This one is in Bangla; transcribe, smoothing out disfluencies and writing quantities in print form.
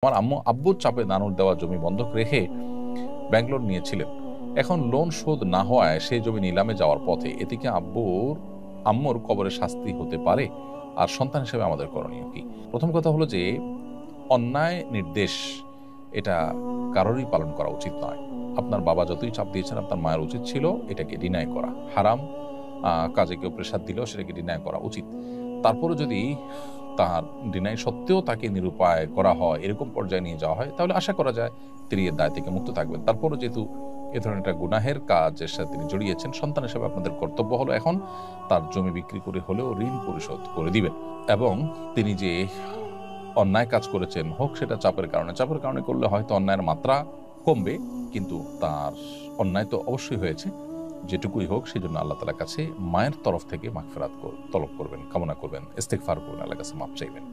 আমার আব্বুর চাপে নানুর দেওয়া জমি বন্ধক রেখে ব্যাংক লোন নিয়েছিলেন। এখন লোন শোধ না হওয়ায় সেই জমি নিলামে যাওয়ার পথে। এতে কি আম্মুর কবরে শাস্তি হতে পারে? আর সন্তান হিসেবে আমাদের করণীয় কি? প্রথম কথা হলো যে অন্যায় নির্দেশ এটা কারোরই পালন করা উচিত নয়। আপনার বাবা যতই চাপ দিয়েছেন আপনার মায়ের উচিত ছিল এটাকে ডিনাই করা। হারাম কাজে কেউ প্রেসার দিলেও সেটাকে ডিনাই করা উচিত। তারপরে যদি তার ডিনাই সত্ত্বেও তাকে নিরুপায় করা হয়, এরকম পর্যায়ে নিয়ে যাওয়া হয়, তাহলে আশা করা যায় তিনি এর দায় থেকে মুক্ত থাকবেন। তারপরও যেহেতু এ ধরনের একটা গুনাহের কাজের সাথে তিনি জড়িয়েছেন, সন্তান হিসেবে আপনাদের কর্তব্য হলো এখন তার জমি বিক্রি করে হলেও ঋণ পরিশোধ করে দিবেন। এবং তিনি যে অন্যায় কাজ করেছেন, হোক সেটা চাপের কারণে করলে হয়তো অন্যায়ের মাত্রা কমবে, কিন্তু তার অন্যায় তো অবশ্যই হয়েছে। যেটুকুই হোক সেজন্য আল্লাহ তাআলার কাছে মায়ের তরফ থেকে মাগফিরাত তলব করবেন, কামনা করবেন, ইস্তেগফার করবেন, আল্লাহর কাছে মাপ চাইবেন।